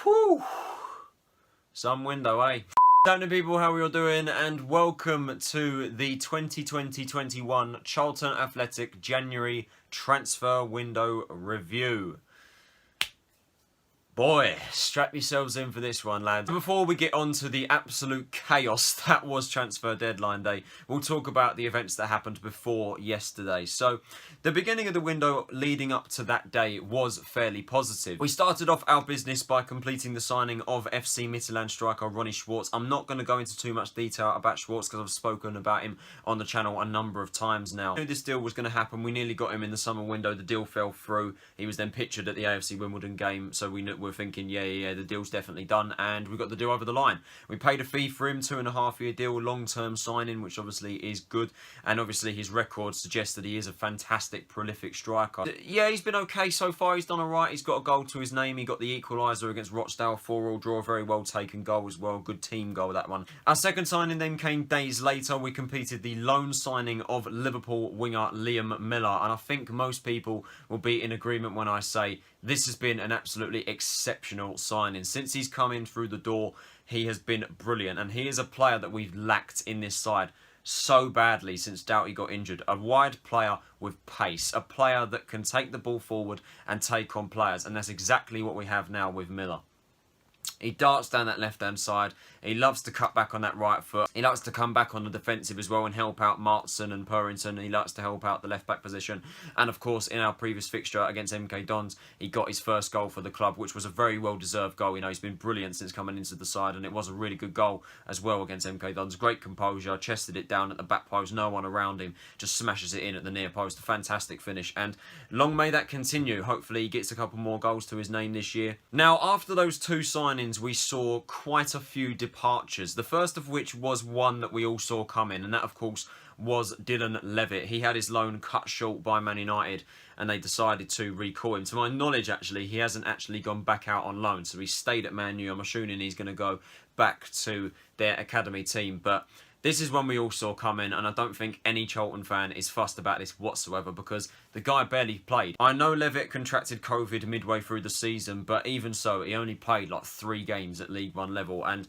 Whew. Some window, eh? Howdy people, how are you all doing? And welcome to the 2020-21 Charlton Athletic January transfer window review. Boy, strap yourselves in for this one, lads. Before we get on to the absolute chaos that was transfer deadline day, we'll talk about the events that happened before yesterday. So, the beginning of the window leading up to that day was fairly positive. We started off our business by completing the signing of FC Midtjylland striker Ronnie Schwartz. I'm not going to go into too much detail about Schwartz because I've spoken about him on the channel a number of times now. I knew this deal was going to happen. We nearly got him in the summer window. The deal fell through. He was then pictured at the AFC Wimbledon game, so we're thinking, yeah, the deal's definitely done, and we got the deal over the line. We paid a fee for him, 2.5-year deal, long-term signing, which obviously is good, and obviously his record suggests that he is a fantastic, prolific striker. Yeah, he's been okay so far. He's done alright. He's got a goal to his name. He got the equaliser against Rochdale, 4-4 draw, very well taken goal as well. Good team goal, that one. Our second signing then came days later. We completed the loan signing of Liverpool winger Liam Miller, and I think most people will be in agreement when I say this has been an absolutely exceptional signing. Since he's come in through the door, he has been brilliant. And he is a player that we've lacked in this side so badly since Doughty got injured. A wide player with pace. A player that can take the ball forward and take on players. And that's exactly what we have now with Miller. He darts down that left-hand side. He loves to cut back on that right foot. He likes to come back on the defensive as well and help out Martson and Purrington. He likes to help out the left-back position. And, of course, in our previous fixture against MK Dons, he got his first goal for the club, which was a very well-deserved goal. You know, he's been brilliant since coming into the side, and it was a really good goal as well against MK Dons. Great composure, chested it down at the back post, no one around him, just smashes it in at the near post. A fantastic finish, and long may that continue. Hopefully, he gets a couple more goals to his name this year. Now, after those two signings, we saw quite a few departures. The first of which was one that we all saw coming, and that, of course, was Dylan Levitt. He had his loan cut short by Man United, and they decided to recall him. To my knowledge, actually, he hasn't actually gone back out on loan, so he stayed at Man U. I'm assuming he's going to go back to their academy team, but this is one we all saw coming, and I don't think any Charlton fan is fussed about this whatsoever because the guy barely played. I know Levitt contracted COVID midway through the season, but even so, he only played like 3 games at League One level, and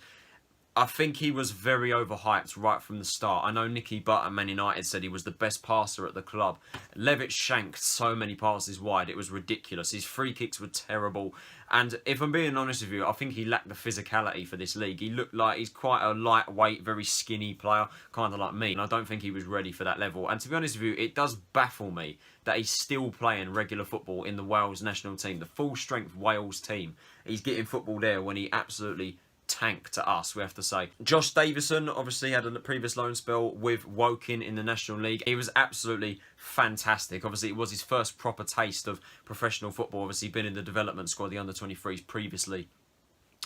I think he was very overhyped right from the start. I know Nicky Butt at Man United said he was the best passer at the club. Levitt shanked so many passes wide, it was ridiculous. His free kicks were terrible. And if I'm being honest with you, I think he lacked the physicality for this league. He looked like he's quite a lightweight, very skinny player, kind of like me. And I don't think he was ready for that level. And to be honest with you, it does baffle me that he's still playing regular football in the Wales national team, the full-strength Wales team. He's getting football there when he absolutely tank to us, we have to say. Josh Davison obviously had a previous loan spell with Woking in the National League. He was absolutely fantastic. Obviously, it was his first proper taste of professional football. Obviously, been in the development squad, the under-23s previously.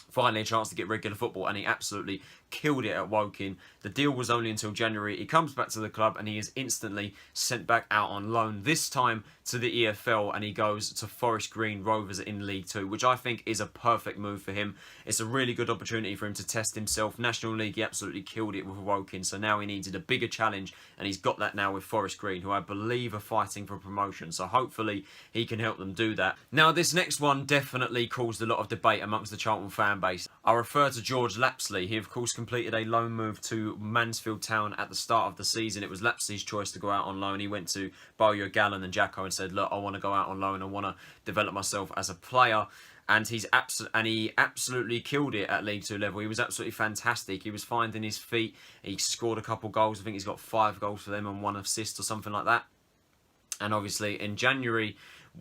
Finally a chance to get regular football, and he absolutely killed it at Woking. The deal was only until January. He comes back to the club and he is instantly sent back out on loan, this time to the EFL, and he goes to Forest Green Rovers in League 2, which I think is a perfect move for him. It's a really good opportunity for him to test himself. National League, he absolutely killed it with Woking, so now he needed a bigger challenge, and he's got that now with Forest Green, who I believe are fighting for promotion, so hopefully he can help them do that. Now, this next one definitely caused a lot of debate amongst the Charlton fan base. I refer to George Lapsley. He, of course, completed a loan move to Mansfield Town at the start of the season. It was Lapsley's choice to go out on loan. He went to Bojo Gallen and Jacko and said, look, I want to go out on loan. I want to develop myself as a player. And he absolutely killed it at League 2 level. He was absolutely fantastic. He was finding his feet. He scored a couple goals. I think he's got 5 goals for them and 1 assist or something like that. And obviously in January,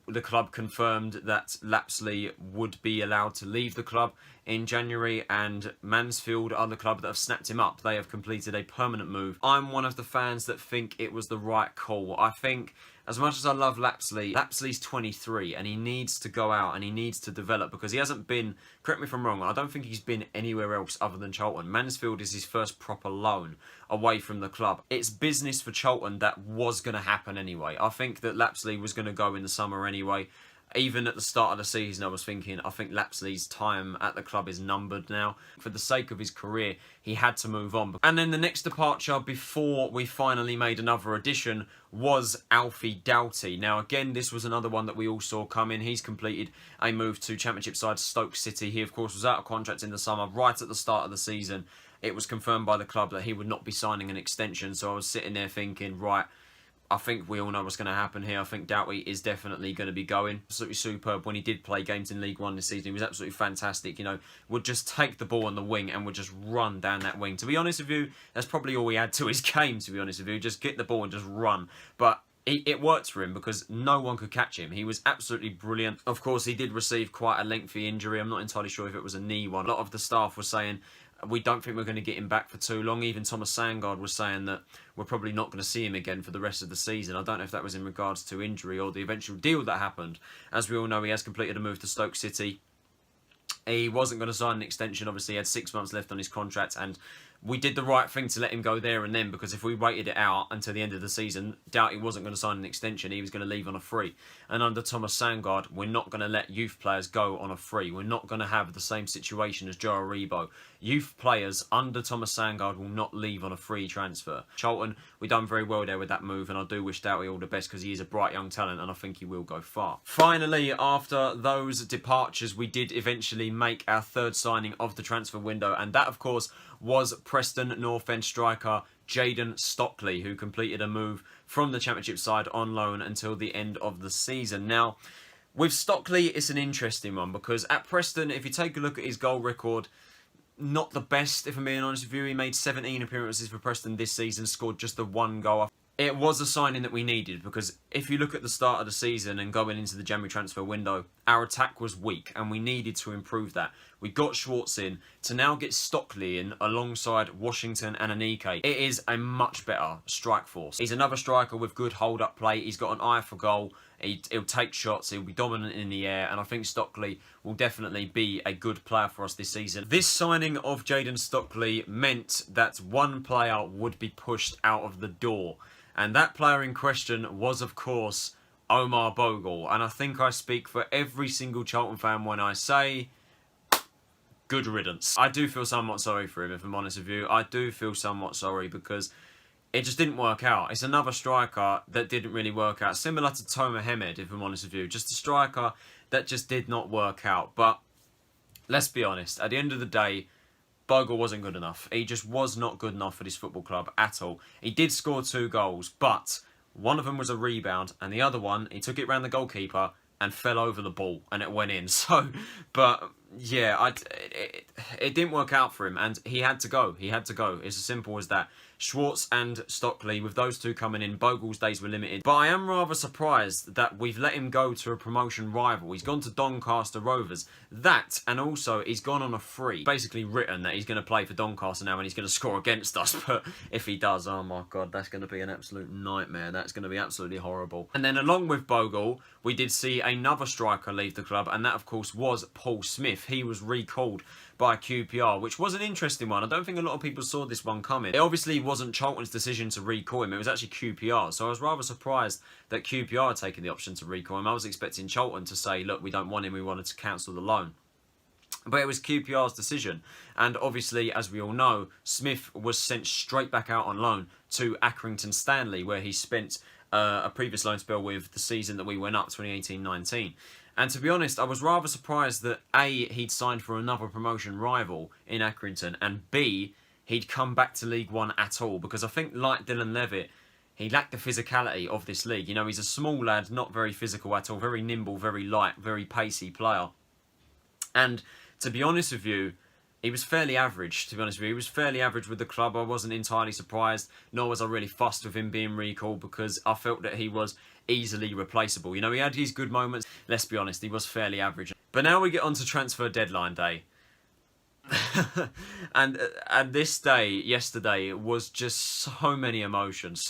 the club confirmed that Lapsley would be allowed to leave the club in January, and Mansfield are the club that have snapped him up. They have completed a permanent move. I'm one of the fans that think it was the right call. I think, as much as I love Lapsley, Lapsley's 23 and he needs to go out and he needs to develop because he hasn't been, correct me if I'm wrong, I don't think he's been anywhere else other than Charlton. Mansfield is his first proper loan away from the club. It's business for Charlton that was going to happen anyway. I think that Lapsley was going to go in the summer anyway. Even at the start of the season, I was thinking, I think Lapsley's time at the club is numbered now. For the sake of his career, he had to move on. And then the next departure before we finally made another addition was Alfie Doughty. Now, again, this was another one that we all saw coming. He's completed a move to Championship side Stoke City. He, of course, was out of contract in the summer, right at the start of the season. It was confirmed by the club that he would not be signing an extension. So I was sitting there thinking, right, I think we all know what's going to happen here. I think Doughty is definitely going to be going. Absolutely superb when he did play games in League One this season. He was absolutely fantastic. You know, would just take the ball on the wing and would just run down that wing. To be honest with you, that's probably all he had to his game, to be honest with you. Just get the ball and just run. But it worked for him because no one could catch him. He was absolutely brilliant. Of course, he did receive quite a lengthy injury. I'm not entirely sure if it was a knee one. A lot of the staff was saying, we don't think we're going to get him back for too long. Even Thomas Sandgaard was saying that we're probably not going to see him again for the rest of the season. I don't know if that was in regards to injury or the eventual deal that happened. As we all know, he has completed a move to Stoke City. He wasn't going to sign an extension. Obviously, he had 6 months left on his contract, and we did the right thing to let him go there and then, because if we waited it out until the end of the season, Doughty wasn't going to sign an extension. He was going to leave on a free. And under Thomas Sandgaard, we're not going to let youth players go on a free. We're not going to have the same situation as Joe Aribo. Youth players under Thomas Sandgaard will not leave on a free transfer. Charlton, we done very well there with that move, and I do wish Doughty all the best because he is a bright young talent and I think he will go far. Finally, after those departures, we did eventually make our third signing of the transfer window, and that, of course, was Preston North End striker Jayden Stockley, who completed a move from the Championship side on loan until the end of the season. Now, with Stockley, it's an interesting one because at Preston, if you take a look at his goal record, not the best, if I'm being honest with you. He made 17 appearances for Preston this season, scored just the 1 goal. It was a signing that we needed because if you look at the start of the season and going into the January transfer window, our attack was weak and we needed to improve that. We got Schwartz in to now get Stockley in alongside Washington and Anike. It is a much better strike force. He's another striker with good hold-up play. He's got an eye for goal. He'll take shots. He'll be dominant in the air. And I think Stockley will definitely be a good player for us this season. This signing of Jayden Stockley meant that one player would be pushed out of the door. And that player in question was, of course, Omar Bogle. And I think I speak for every single Charlton fan when I say, good riddance. I do feel somewhat sorry for him, if I'm honest with you. I do feel somewhat sorry because it just didn't work out. It's another striker that didn't really work out. Similar to Toma Hemed, if I'm honest with you. Just a striker that just did not work out. But let's be honest. At the end of the day, Bogle wasn't good enough. He just was not good enough for this football club at all. He did score 2 goals, but one of them was a rebound, and the other one, he took it round the goalkeeper and fell over the ball, and it went in. So, but yeah, it didn't work out for him, and he had to go. He had to go. It's as simple as that. Schwartz and Stockley, with those two coming in, Bogle's days were limited. But I am rather surprised that we've let him go to a promotion rival. He's gone to Doncaster Rovers. That, and also he's gone on a free. Basically written that he's going to play for Doncaster now and he's going to score against us. But if he does, oh my God, that's going to be an absolute nightmare. That's going to be absolutely horrible. And then along with Bogle, we did see another striker leave the club, and that of course was Paul Smith. He was recalled by QPR, which was an interesting one. I don't think a lot of people saw this one coming. It obviously wasn't Charlton's decision to recall him. It was actually QPR. So I was rather surprised that QPR had taken the option to recall him. I was expecting Charlton to say, look, we don't want him. We wanted to cancel the loan. But it was QPR's decision. And obviously, as we all know, Smith was sent straight back out on loan to Accrington Stanley, where he spent a previous loan spell with the season that we went up, 2018-19. And to be honest, I was rather surprised that A, he'd signed for another promotion rival in Accrington, and B, he'd come back to League One at all. Because I think, like Dylan Levitt, he lacked the physicality of this league. You know, he's a small lad, not very physical at all, very nimble, very light, very pacey player. And to be honest with you, he was fairly average, to be honest with you. He was fairly average with the club. I wasn't entirely surprised, nor was I really fussed with him being recalled because I felt that he was easily replaceable. You know, he had his good moments. Let's be honest, he was fairly average. But now we get on to transfer deadline day. and this day, yesterday, was just so many emotions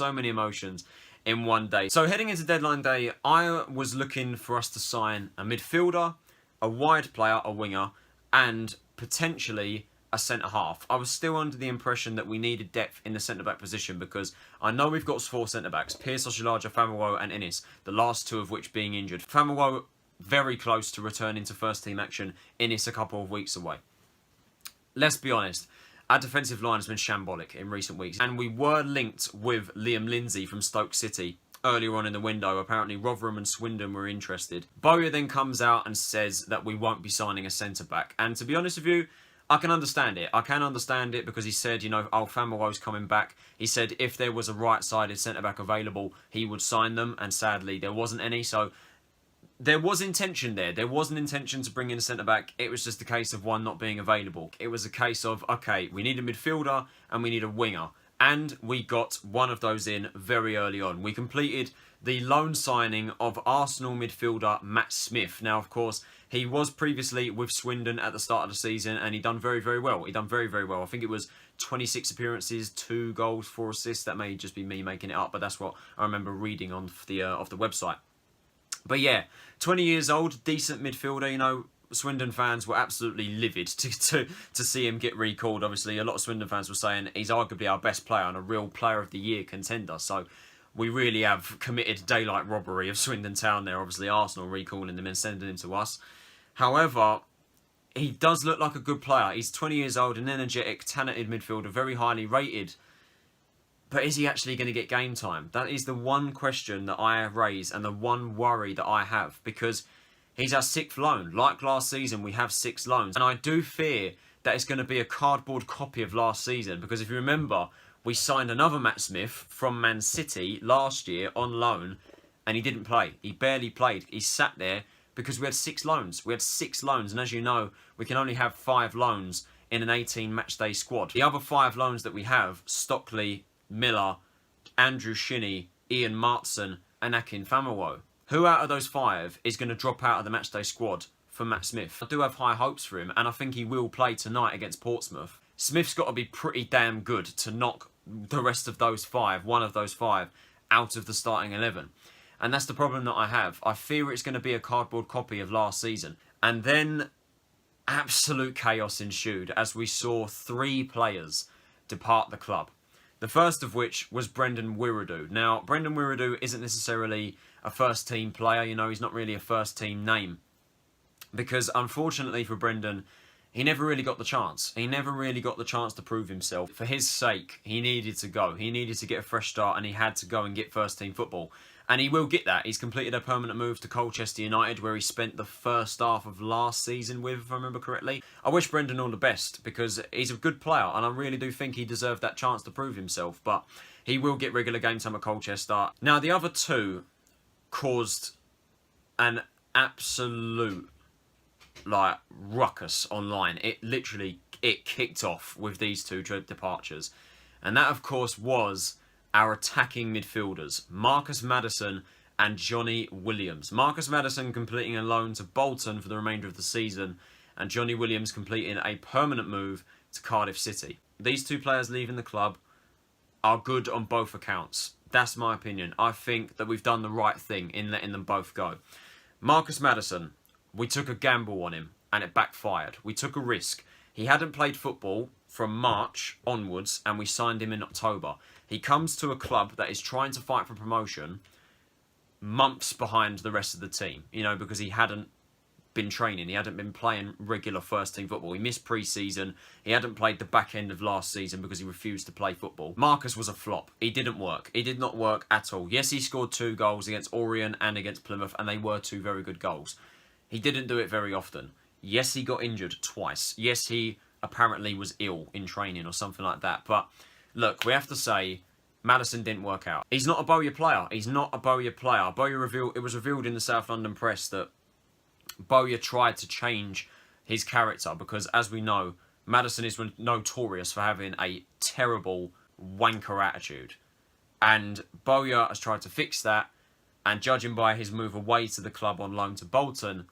in one day. So heading into deadline day, I was looking for us to sign a midfielder, a wide player, a winger, and potentially a centre-half. I was still under the impression that we needed depth in the centre-back position because I know we've got 4 centre-backs, Pearce, Oshilaja, Famuwo and Ennis, the last 2 of which being injured. Famuwo very close to returning to first team action in it's a couple of weeks away. Let's be honest, our defensive line has been shambolic in recent weeks, and we were linked with Liam Lindsay from Stoke City earlier on in the window. Apparently Rotherham and Swindon were interested. Bowyer then comes out and says that we won't be signing a centre-back, and to be honest with you, I can understand it. I can understand it because he said, you know, Famewo's coming back. He said if there was a right-sided centre-back available, he would sign them, and sadly there wasn't any, so there was intention there. There was an intention to bring in a centre-back. It was just a case of one not being available. It was a case of, okay, we need a midfielder and we need a winger. And we got one of those in very early on. We completed the loan signing of Arsenal midfielder Matt Smith. Now, of course, he was previously with Swindon at the start of the season and he done very, very well. He done very, very well. I think it was 26 appearances, 2 goals, 4 assists. That may just be me making it up, but that's what I remember reading on the website. But yeah, 20 years old, decent midfielder. You know, Swindon fans were absolutely livid to see him get recalled. Obviously, a lot of Swindon fans were saying he's arguably our best player and a real player of the year contender. So we really have committed daylight robbery of Swindon Town there. Obviously, Arsenal recalling him and sending him to us. However, he does look like a good player. He's 20 years old, an energetic, talented midfielder, very highly rated. But is he actually going to get game time? That is the one question that I raise and the one worry that I have, because he's our 6th loan. Like last season, we have 6 loans. And I do fear that it's going to be a cardboard copy of last season, because if you remember, we signed another Matt Smith from Man City last year on loan, and he didn't play. He barely played. He sat there because we had 6 loans. We had 6 loans, and as you know, we can only have 5 loans in an 18 matchday squad. The other 5 loans that we have, Stockley, Miller, Andrew Shinney, Ian Martson and Akin Famewo. Who out of those 5 is going to drop out of the matchday squad for Matt Smith? I do have high hopes for him, and I think he will play tonight against Portsmouth. Smith's got to be pretty damn good to knock the rest of those 5, one of those 5, out of the starting 11. And that's the problem that I have. I fear it's going to be a cardboard copy of last season. And then absolute chaos ensued as we saw 3 players depart the club. The first of which was Brendan Wiredu. Now, Brendan Wiredu isn't necessarily a first team player, you know, he's not really a first team name. Because unfortunately for Brendan, he never really got the chance. He never really got the chance to prove himself. For his sake, he needed to go. He needed to get a fresh start and he had to go and get first team football. And he will get that. He's completed a permanent move to Colchester United, where he spent the first half of last season with, if I remember correctly. I wish Brendan all the best, because he's a good player, and I really do think he deserved that chance to prove himself. But he will get regular game time at Colchester. Now, the other 2 caused an absolute, like, ruckus online. It kicked off with these 2 departures. And that, of course, was our attacking midfielders, Marcus Maddison and Johnny Williams. Marcus Maddison completing a loan to Bolton for the remainder of the season, and Johnny Williams completing a permanent move to Cardiff City. These 2 players leaving the club are good on both accounts. That's my opinion. I think that we've done the right thing in letting them both go. Marcus Maddison, we took a gamble on him and it backfired. We took a risk. He hadn't played football from March onwards and we signed him in October. He comes to a club that is trying to fight for promotion months behind the rest of the team, you know, because he hadn't been training. He hadn't been playing regular first team football. He missed pre-season. He hadn't played the back end of last season because he refused to play football. Marcus was a flop. He didn't work. He did not work at all. Yes, he scored 2 goals against Orient and against Plymouth, and they were 2 very good goals. He didn't do it very often. Yes, he got injured twice. Yes, he apparently was ill in training or something like that. But look, we have to say, Maddison didn't work out. He's not a Bowyer player. He's not a Bowyer player. It was revealed in the South London press that Bowyer tried to change his character because, as we know, Maddison is notorious for having a terrible wanker attitude. And Bowyer has tried to fix that, and judging by his move away to the club on loan to Bolton,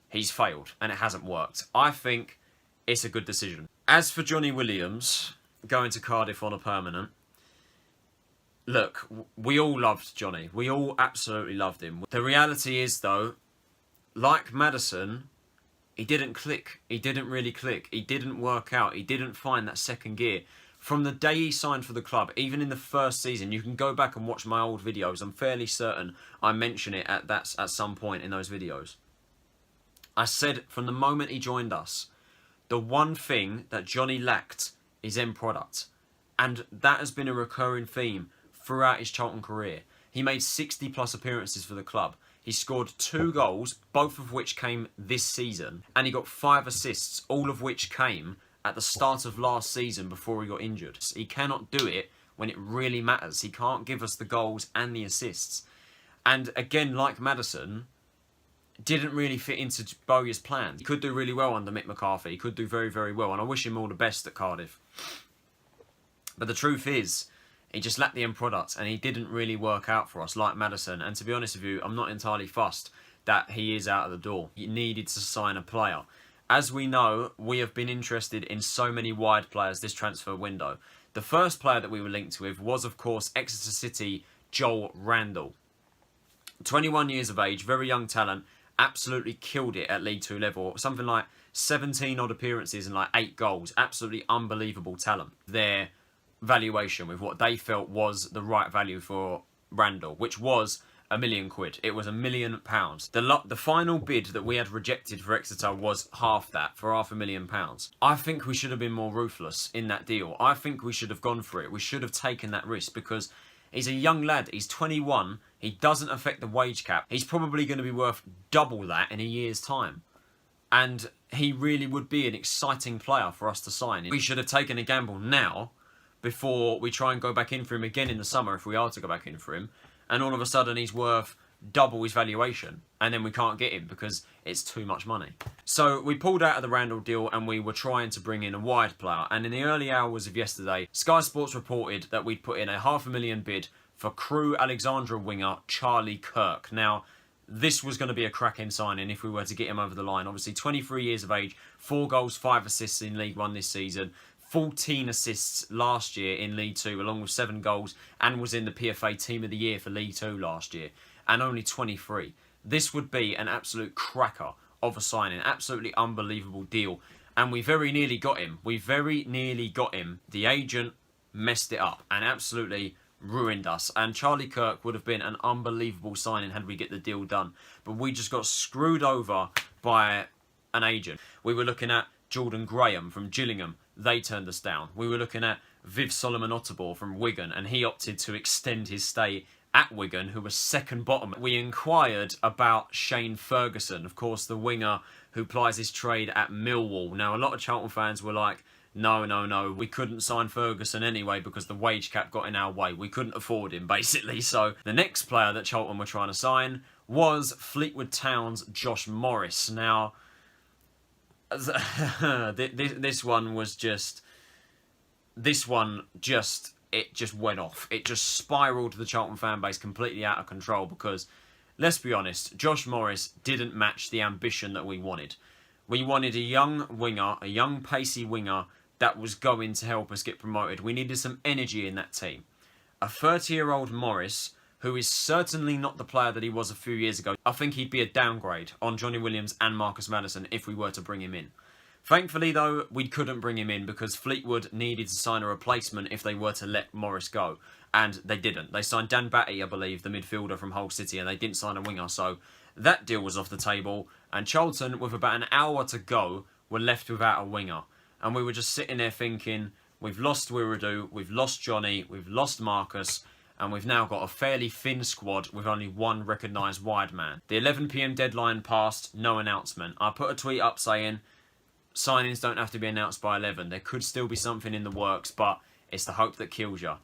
he's failed and it hasn't worked. I think it's a good decision. As for Johnny Williams going to Cardiff on a permanent, look, we all loved Johnny. We all absolutely loved him. The reality is, though, like Maddison, he didn't click. He didn't really click. He didn't work out. He didn't find that second gear. From the day he signed for the club, even in the first season, you can go back and watch my old videos. I'm fairly certain I mention it at some point in those videos. I said from the moment he joined us, the one thing that Johnny lacked is end product. And that has been a recurring theme throughout his Charlton career. He made 60 plus appearances for the club. He scored 2 goals, both of which came this season. And he got 5 assists, all of which came at the start of last season before he got injured. He cannot do it when it really matters. He can't give us the goals and the assists. And again, like Maddison, didn't really fit into Bowyer's plan. He could do really well under Mick McCarthy. He could do very, very well. And I wish him all the best at Cardiff. But the truth is, he just lacked the end product and he didn't really work out for us like Maddison. And to be honest with you, I'm not entirely fussed that he is out of the door. He needed to sign a player. As we know, we have been interested in so many wide players this transfer window. The first player that we were linked with was, of course, Exeter City Joel Randall. 21 years of age, very young talent, absolutely killed it at League 2 level. Something like 17 odd appearances and like 8 goals. Absolutely unbelievable talent. Their valuation with what they felt was the right value for Randall, which was £1 million. It was £1 million. The final bid that we had rejected for Exeter was half that, for £500,000. I think we should have been more ruthless in that deal. I think we should have gone for it. We should have taken that risk because he's a young lad. He's 21. He doesn't affect the wage cap. He's probably going to be worth double that in a year's time. And he really would be an exciting player for us to sign. We should have taken a gamble now before we try and go back in for him again in the summer if we are to go back in for him. And all of a sudden he's worth double his valuation. And then we can't get him because it's too much money. So we pulled out of the Randall deal and we were trying to bring in a wide player. And in the early hours of yesterday, Sky Sports reported that we'd put in a £500,000 bid for Crewe Alexandra winger Charlie Kirk. Now, this was going to be a cracking signing if we were to get him over the line. Obviously, 23 years of age, 4 goals, 5 assists in League 1 this season. 14 assists last year in League 2, along with 7 goals, and was in the PFA Team of the Year for League 2 last year, and only 23. This would be an absolute cracker of a signing, absolutely unbelievable deal, and we very nearly got him. We very nearly got him. The agent messed it up and absolutely ruined us, and Charlie Kirk would have been an unbelievable signing had we get the deal done, but we just got screwed over by an agent. We were looking at Jordan Graham from Gillingham. They turned us down. We were looking at Viv Solomon Otterball from Wigan, and he opted to extend his stay at Wigan, who was second bottom. We inquired about Shane Ferguson, of course, the winger who plies his trade at Millwall. Now, a lot of Charlton fans were like, no, we couldn't sign Ferguson anyway because the wage cap got in our way. We couldn't afford him, basically. So the next player that Charlton were trying to sign was Fleetwood Town's Josh Morris. Now, this one just went off. It just spiralled the Charlton fan base completely out of control because, let's be honest, Josh Morris didn't match the ambition that we wanted. We wanted a young winger, a young pacey winger that was going to help us get promoted. We needed some energy in that team. A 30-year-old Morris, who is certainly not the player that he was a few years ago. I think he'd be a downgrade on Johnny Williams and Marcus Maddison if we were to bring him in. Thankfully, though, we couldn't bring him in because Fleetwood needed to sign a replacement if they were to let Morris go. And they didn't. They signed Dan Batty, I believe, the midfielder from Hull City, and they didn't sign a winger. So that deal was off the table. And Charlton, with about an hour to go, were left without a winger. And we were just sitting there thinking, we've lost Wiradoo, we've lost Johnny, we've lost Marcus, and we've now got a fairly thin squad with only one recognised wide man. The 11 PM deadline passed, no announcement. I put a tweet up saying, signings don't have to be announced by 11. There could still be something in the works, but it's the hope that kills you.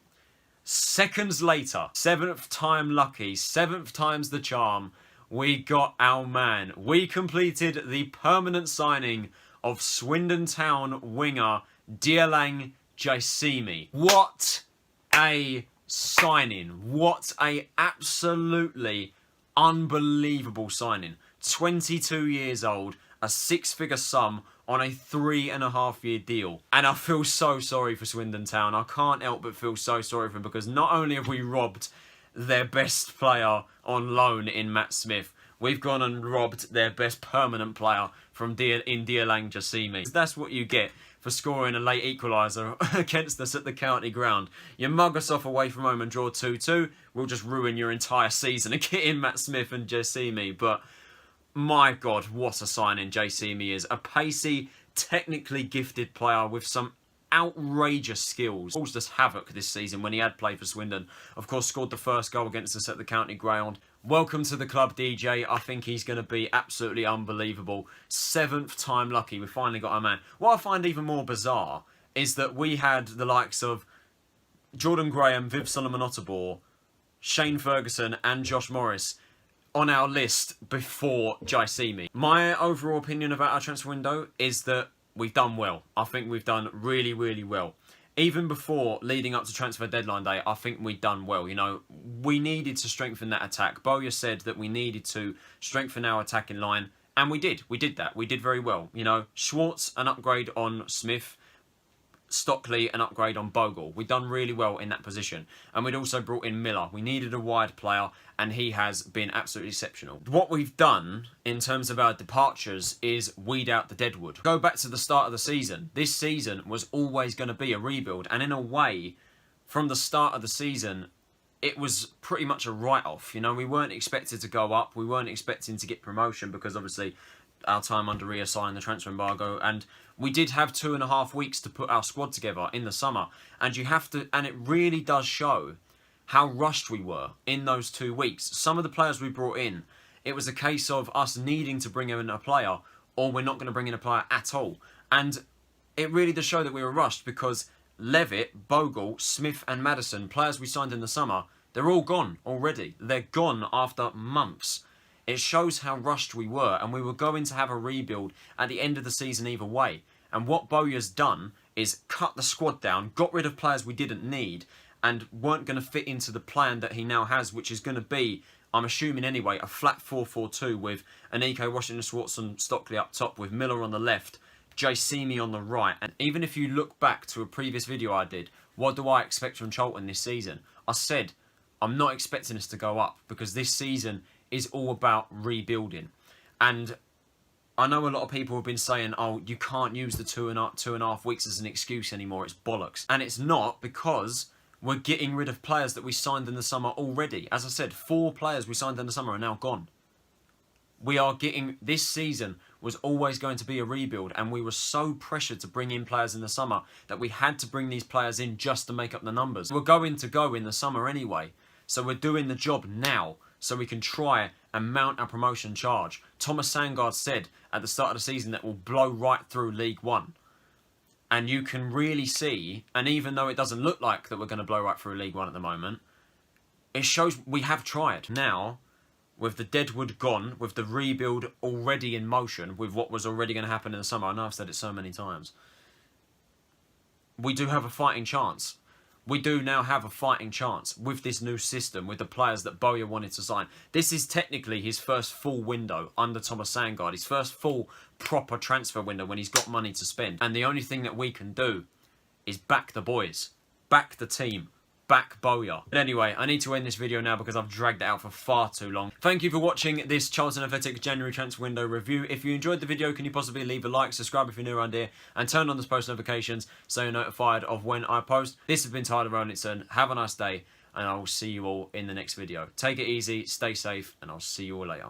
Seconds later, 7th time lucky, 7th time's the charm, we got our man. We completed the permanent signing of Swindon Town winger Dialang Jaisimi. What a signing. What a absolutely unbelievable signing. 22 years old, a 6-figure sum on a 3.5-year deal. And I feel so sorry for Swindon Town. I can't help but feel so sorry for him because not only have we robbed their best player on loan in Matt Smith, we've gone and robbed their best permanent player from Dialang Jaisimi. That's what you get for scoring a late equaliser against us at the county ground. You mug us off away from home and draw 2-2, we'll just ruin your entire season and get in Matt Smith and Jaisimi. But my God, what a signing JC is. A pacey, technically gifted player with some outrageous skills. Caused us havoc this season when he had played for Swindon. Of course, scored the first goal against us at the county ground. Welcome to the club, DJ. I think he's going to be absolutely unbelievable. 7th time lucky. We finally got our man. What I find even more bizarre is that we had the likes of Jordan Graham, Viv Solomon Otterbourne, Shane Ferguson and Josh Morris on our list before Jaisimi. My overall opinion about our transfer window is that we've done well. I think we've done really, really well. Even before leading up to transfer deadline day, I think we've done well. You know, we needed to strengthen that attack. Bowyer said that we needed to strengthen our attacking line, and we did. We did that. We did very well. You know, Schwartz, an upgrade on Smith. Stockley, an upgrade on Bogle. We've done really well in that position. And we'd also brought in Miller. We needed a wide player, and he has been absolutely exceptional. What we've done in terms of our departures is weed out the deadwood. Go back to the start of the season. This season was always going to be a rebuild, and in a way, from the start of the season, it was pretty much a write-off. You know, we weren't expected to go up. We weren't expecting to get promotion because obviously our time under reassigned the transfer embargo, and we did have 2.5 weeks to put our squad together in the summer, and you have to, and it really does show how rushed we were in those 2 weeks. Some of the players we brought in, it was a case of us needing to bring in a player, or we're not going to bring in a player at all, and it really does show that we were rushed because Levitt, Bogle, Smith and Madison, players we signed in the summer, they're all gone already. They're gone after months. It shows how rushed we were, and we were going to have a rebuild at the end of the season either way. And what Bowyer's done is cut the squad down, got rid of players we didn't need, and weren't going to fit into the plan that he now has, which is going to be, I'm assuming anyway, a flat 4-4-2 with Aniko, Washington, Schwartz and Stockley up top, with Miller on the left, Jaisimi on the right. And even if you look back to a previous video I did, what do I expect from Charlton this season? I said, I'm not expecting us to go up, because this season is all about rebuilding. And I know a lot of people have been saying, oh, you can't use the 2.5 weeks as an excuse anymore. It's bollocks. And it's not, because we're getting rid of players that we signed in the summer already. As I said, 4 players we signed in the summer are now gone. We are getting, this season was always going to be a rebuild, and we were so pressured to bring in players in the summer that we had to bring these players in just to make up the numbers. We're going to go in the summer anyway, so we're doing the job now, so we can try and mount our promotion charge. Thomas Sandgaard said at the start of the season that we'll blow right through League One. And you can really see, and even though it doesn't look like that we're going to blow right through League One at the moment, it shows we have tried. Now, with the deadwood gone, with the rebuild already in motion, with what was already going to happen in the summer, I know I've said it so many times, we do have a fighting chance. We do now have a fighting chance with this new system, with the players that Bowyer wanted to sign. This is technically his first full window under Thomas Sandgaard. His first full proper transfer window when he's got money to spend. And the only thing that we can do is back the boys, back the team, back Bowyer. But anyway, I need to end this video now because I've dragged it out for far too long. Thank you for watching this Charlton Athletic January transfer window review. If you enjoyed the video, can you possibly leave a like, subscribe if you're new around here, and turn on those post notifications so you're notified of when I post. This has been Tyler Rolinson. Have a nice day, and I will see you all in the next video. Take it easy, stay safe, and I'll see you all later.